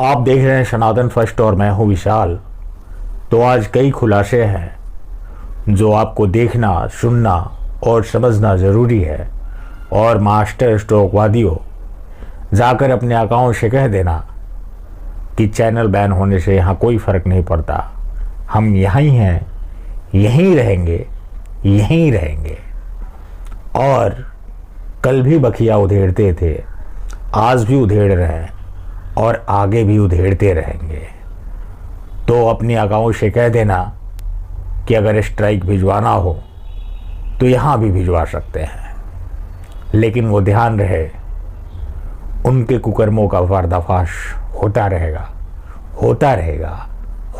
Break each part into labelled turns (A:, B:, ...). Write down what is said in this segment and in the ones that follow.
A: आप देख रहे हैं सनातन फर्स्ट और मैं हूं विशाल। तो आज कई खुलासे हैं जो आपको देखना, सुनना और समझना ज़रूरी है। और मास्टर स्ट्रोकवादियों, जाकर अपने अकाउंट से कह देना कि चैनल बैन होने से यहाँ कोई फ़र्क नहीं पड़ता, हम यहीं हैं, यहीं रहेंगे, यहीं रहेंगे। और कल भी बखिया उधेड़ते थे, आज भी उधेड़ रहे हैं और आगे भी उधेड़ते रहेंगे। तो अपनी अकाउंट से कह देना कि अगर स्ट्राइक भिजवाना हो तो यहाँ भी भिजवा सकते हैं, लेकिन वो ध्यान रहे उनके कुकर्मों का पर्दाफाश होता रहेगा, होता रहेगा,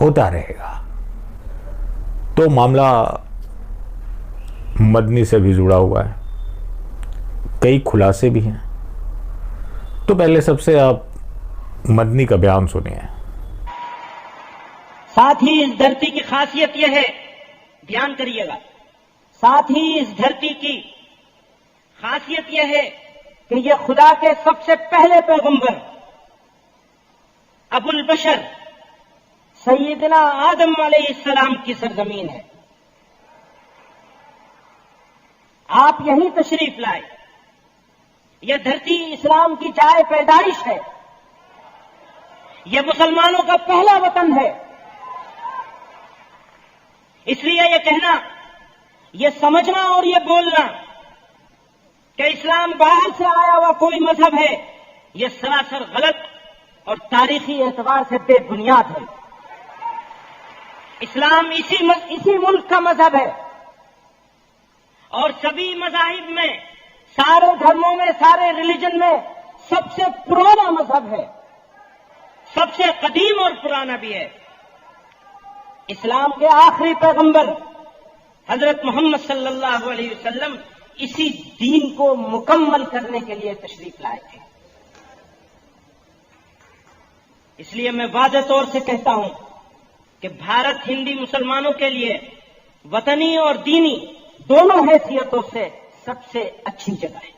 A: होता रहेगा। तो मामला मदनी से भी जुड़ा हुआ है, कई खुलासे भी हैं। तो पहले सबसे आप मदनी का बयान सुनिए।
B: साथ ही इस धरती की खासियत यह है, ध्यान करिएगा, साथ ही इस धरती की खासियत यह है कि यह खुदा के सबसे पहले पैगंबर अबुल बशर सैयदना आदम अलैहिस्सलाम की सरजमीन है। आप यही तशरीफ लाए। यह धरती इस्लाम की जाए पैदाइश है, यह मुसलमानों का पहला वतन है। इसलिए यह कहना, यह समझना और यह बोलना कि इस्लाम बाहर से आया हुआ कोई मजहब है, यह सरासर गलत और तारीखी एतबार से बेबुनियाद है। इस्लाम इसी मुल्क का मजहब है और सभी मजाहिब में, सारे धर्मों में, सारे रिलीजन में सबसे पुराना मजहब है, सबसे कदीम और पुराना भी है। इस्लाम के आखिरी पैगंबर हजरत मोहम्मद सल्लल्लाहु अलैहि वसल्लम इसी दीन को मुकम्मल करने के लिए तशरीफ लाए थे। इसलिए मैं वाज़ेह तौर से कहता हूं कि भारत हिंदी मुसलमानों के लिए वतनी और दीनी दोनों हैसियतों से सबसे अच्छी जगह है।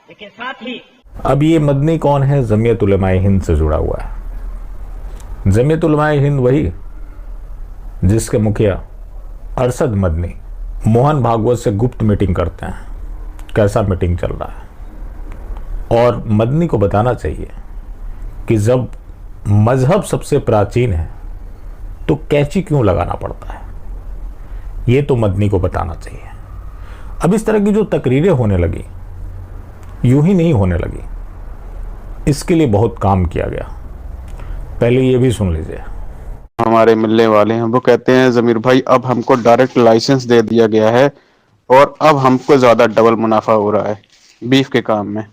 B: लेकिन साथ ही
A: अब ये मदनी कौन है? जमीयत उलमाए हिंद से जुड़ा हुआ है। जमीयत उलमाए हिंद वही जिसके मुखिया अरशद मदनी मोहन भागवत से गुप्त मीटिंग करते हैं। कैसा मीटिंग चल रहा है? और मदनी को बताना चाहिए कि जब मजहब सबसे प्राचीन है तो कैंची क्यों लगाना पड़ता है, ये तो मदनी को बताना चाहिए। अब इस तरह की जो तकरीरें होने लगी, यूं ही नहीं होने लगी, इसके लिए बहुत काम किया गया। पहले ये भी सुन लीजिए।
C: हमारे मिलने वाले हैं वो कहते हैं, जमीर भाई अब हमको डायरेक्ट लाइसेंस दे दिया गया है और अब हमको ज़्यादा डबल मुनाफा हो रहा है बीफ के काम में।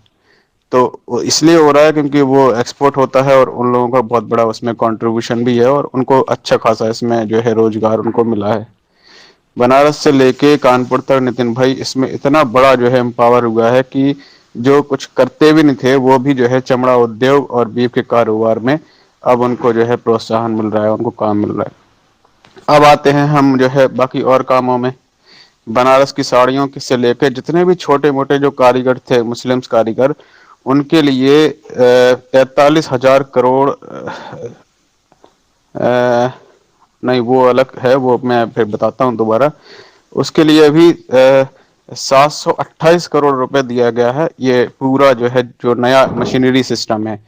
C: तो इसलिए हो रहा है क्योंकि वो एक्सपोर्ट होता है और उन लोगों का बहुत बड़ा उसमें कंट्रीब्यूशन भी है और उनको अच्छा खासा इसमें जो है रोजगार उनको मिला है। बनारस से लेके कानपुर तक नितिन भाई इसमें इतना बड़ा जो है एम्पावर हुआ है कि जो कुछ करते भी नहीं थे वो भी जो है चमड़ा उद्योग और बीफ के कारोबार में अब उनको जो है प्रोत्साहन मिल रहा है, उनको काम मिल रहा है। अब आते हैं हम जो है बाकी और कामों में। बनारस की साड़ियों से लेके जितने भी छोटे मोटे जो कारीगर थे, मुस्लिम्स कारीगर, उनके लिए 43,000 करोड़ नहीं वो अलग है, वो मैं फिर बताता हूँ दोबारा। उसके लिए भी 728 करोड़ रुपए दिया गया है। ये पूरा जो है जो नया मशीनरी सिस्टम है,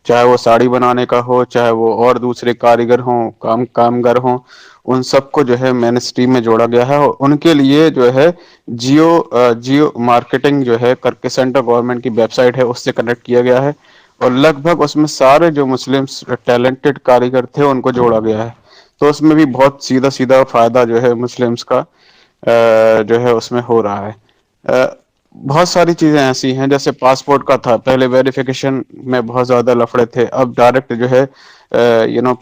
C: चाहे वो साड़ी बनाने का हो, चाहे वो और दूसरे कारीगर हों, कामगार हों, उन सबको जो है मेन स्ट्रीम में जोड़ा गया है। और उनके लिए जो है जियो मार्केटिंग जो है करके सेंट्रल गवर्नमेंट की वेबसाइट है उससे कनेक्ट किया गया है और लगभग उसमें सारे जो मुस्लिम टैलेंटेड कारीगर थे उनको जोड़ा गया है। तो उसमें भी बहुत सीधा सीधा फायदा जो है मुस्लिम्स का जो है उसमें हो रहा है। बहुत सारी चीजें ऐसी हैं, जैसे पासपोर्ट का था, पहले वेरिफिकेशन में बहुत ज्यादा लफड़े थे, अब डायरेक्ट जो है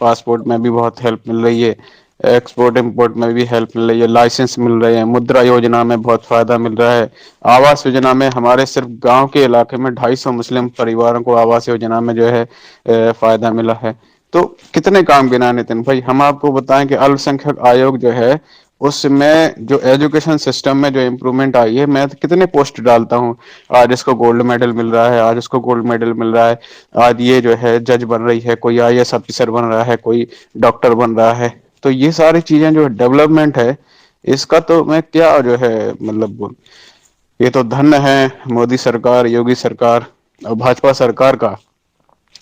C: पासपोर्ट में भी बहुत हेल्प मिल रही है। एक्सपोर्ट इंपोर्ट में भी हेल्प मिल रही है, लाइसेंस मिल रहे हैं, मुद्रा योजना में बहुत फायदा मिल रहा है, आवास योजना में हमारे सिर्फ गांव के इलाके में 250 मुस्लिम परिवारों को आवास योजना में जो है फायदा मिला है। तो कितने काम गिना नितिन भाई, हम आपको बताएं कि अल्पसंख्यक आयोग जो है उसमें जो एजुकेशन सिस्टम में जो इम्प्रूवमेंट आई है, मैं कितने पोस्ट डालता हूँ, आज इसको गोल्ड मेडल मिल रहा है, आज इसको गोल्ड मेडल मिल रहा है, आज ये जो है जज बन रही है, कोई आईएएस ऑफिसर बन रहा है, कोई डॉक्टर बन रहा है। तो ये सारी चीजें जो डेवलपमेंट है, इसका तो मैं क्या जो है मतलब, ये तो धन्य है मोदी सरकार, योगी सरकार और भाजपा सरकार का,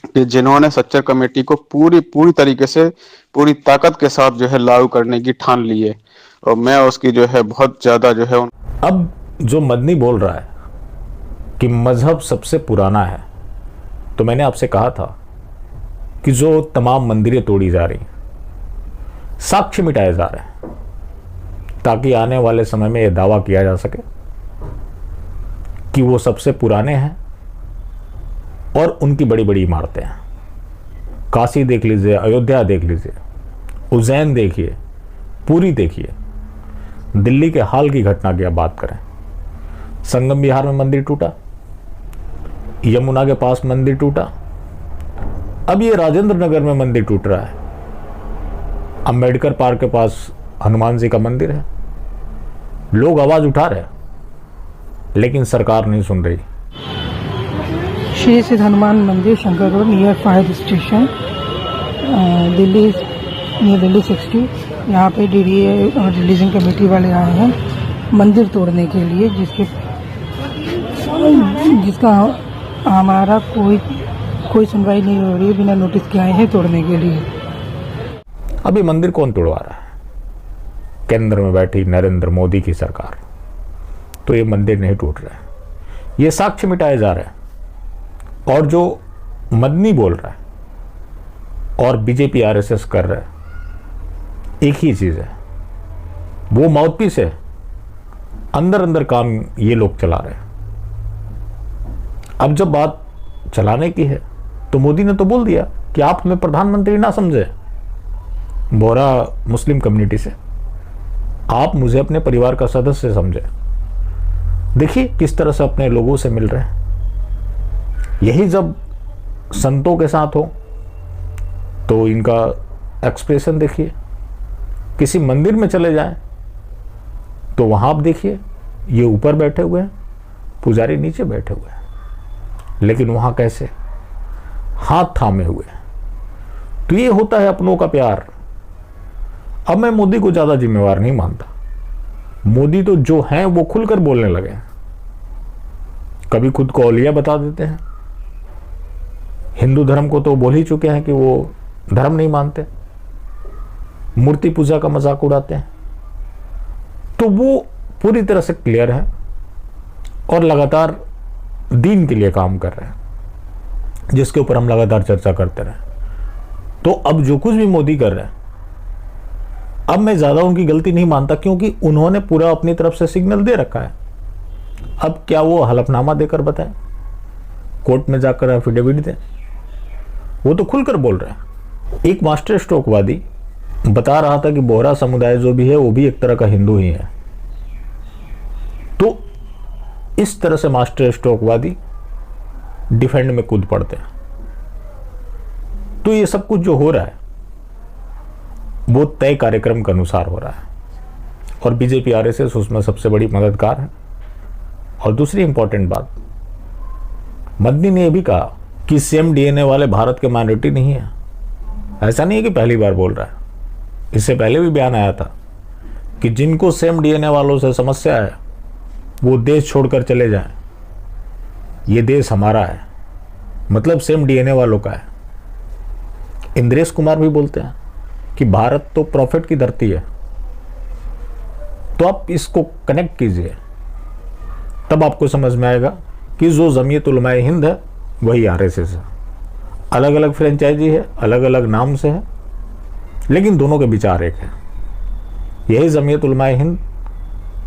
C: कि जिन्होंने सच्चर कमेटी को पूरी पूरी तरीके से पूरी ताकत के साथ जो है लागू करने की ठान ली है। और मैं उसकी जो है बहुत ज्यादा जो है
A: अब जो मदनी बोल रहा है कि मजहब सबसे पुराना है, तो मैंने आपसे कहा था कि जो तमाम मंदिरें तोड़ी जा रही, साक्ष्य मिटाए जा रहे हैं, ताकि आने वाले समय में यह दावा किया जा सके कि वो सबसे पुराने हैं और उनकी बड़ी बड़ी इमारतें हैं। काशी देख लीजिए, अयोध्या देख लीजिए, उज्जैन देखिए, पुरी देखिए, दिल्ली के हाल की घटना की आप बात करें, संगम विहार में मंदिर टूटा, यमुना के पास मंदिर टूटा, अब ये राजेंद्र नगर में मंदिर टूट रहा है, अंबेडकर पार्क के पास हनुमान जी का मंदिर है। लोग आवाज उठा रहे हैं, लेकिन सरकार नहीं सुन रही।
D: श्री सिद्ध हनुमान मंदिर, Shankar road, near fire station, Delhi, near Delhi 60। यहाँ पे डीडीए और रिलीजन कमेटी वाले आए हैं मंदिर तोड़ने के लिए, जिसका हमारा कोई सुनवाई नहीं हो रही है, बिना नोटिस के आए हैं तोड़ने के लिए।
A: अभी मंदिर कौन तोड़वा रहा है? केंद्र में बैठी नरेंद्र मोदी की सरकार। तो ये मंदिर नहीं टूट रहा है, ये साक्ष्य मिटाए जा रहे हैं। और जो मदनी बोल रहा है और बीजेपी आरएसएस कर रहा है, एक ही चीज है, वो माउथपीस है, अंदर अंदर काम ये लोग चला रहे हैं। अब जब बात चलाने की है तो मोदी ने तो बोल दिया कि आप हमें प्रधानमंत्री ना समझे, बोरा मुस्लिम कम्युनिटी से, आप मुझे अपने परिवार का सदस्य समझे। देखिए किस तरह से अपने लोगों से मिल रहे हैं। यही जब संतों के साथ हो तो इनका एक्सप्रेशन देखिए। किसी मंदिर में चले जाएं तो वहां आप देखिए, ये ऊपर बैठे हुए हैं, पुजारी नीचे बैठे हुए हैं, लेकिन वहां कैसे हाथ थामे हुए हैं। तो ये होता है अपनों का प्यार। अब मैं मोदी को ज्यादा जिम्मेवार नहीं मानता। मोदी तो जो हैं वो खुलकर बोलने लगे हैं। कभी खुद को औलिया बता देते हैं, हिंदू धर्म को तो बोल ही चुके हैं कि वो धर्म नहीं मानते, मूर्ति पूजा का मजाक उड़ाते हैं। तो वो पूरी तरह से क्लियर है और लगातार दीन के लिए काम कर रहे हैं, जिसके ऊपर हम लगातार चर्चा करते रहे। तो अब जो कुछ भी मोदी कर रहे हैं, अब मैं ज्यादा उनकी गलती नहीं मानता, क्योंकि उन्होंने पूरा अपनी तरफ से सिग्नल दे रखा है। अब क्या वो हलफनामा देकर बताएं, कोर्ट में जाकर एफिडेविट दें? वो तो खुलकर बोल रहे हैं। एक मास्टर स्ट्रोकवादी बता रहा था कि बोहरा समुदाय जो भी है वो भी एक तरह का हिंदू ही है। तो इस तरह से मास्टर स्ट्रोकवादी डिफेंड में कूद पड़ते हैं। तो ये सब कुछ जो हो रहा है वो तय कार्यक्रम के अनुसार हो रहा है, और बीजेपी आरएसएस उसमें सबसे बड़ी मददगार है। और दूसरी इंपॉर्टेंट बात, मदनी ने यह भी कहा कि सेम डीएनए वाले भारत के माइनॉरिटी नहीं है। ऐसा नहीं है कि पहली बार बोल रहा है, इससे पहले भी बयान आया था कि जिनको सेम डीएनए वालों से समस्या है वो देश छोड़कर चले जाएं, ये देश हमारा है, मतलब सेम डीएनए वालों का है। इंद्रेश कुमार भी बोलते हैं कि भारत तो प्रॉफिट की धरती है। तो आप इसको कनेक्ट कीजिए, तब आपको समझ में आएगा कि जो जमीयत उलमाए हिंद है वही आरएसएस है। अलग अलग फ्रेंचाइजी है, अलग अलग नाम से है, लेकिन दोनों के विचार एक है। यही जमीयत उलमाए हिंद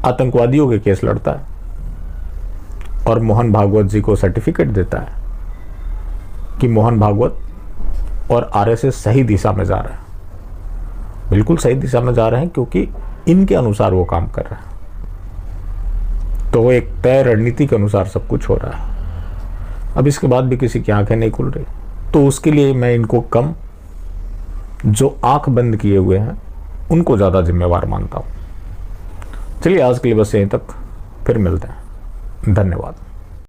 A: आतंकवादियों के केस लड़ता है और मोहन भागवत जी को सर्टिफिकेट देता है कि मोहन भागवत और आरएसएस सही दिशा में जा रहा है। बिल्कुल सही दिशा में जा रहे हैं, क्योंकि इनके अनुसार वो काम कर रहे हैं। तो एक तय रणनीति के अनुसार सब कुछ हो रहा है। अब इसके बाद भी किसी की आंखें नहीं खुल रही, तो उसके लिए मैं इनको कम, जो आंख बंद किए हुए हैं उनको ज़्यादा जिम्मेवार मानता हूँ। चलिए आज के लिए बस यहीं तक, फिर मिलते हैं। धन्यवाद।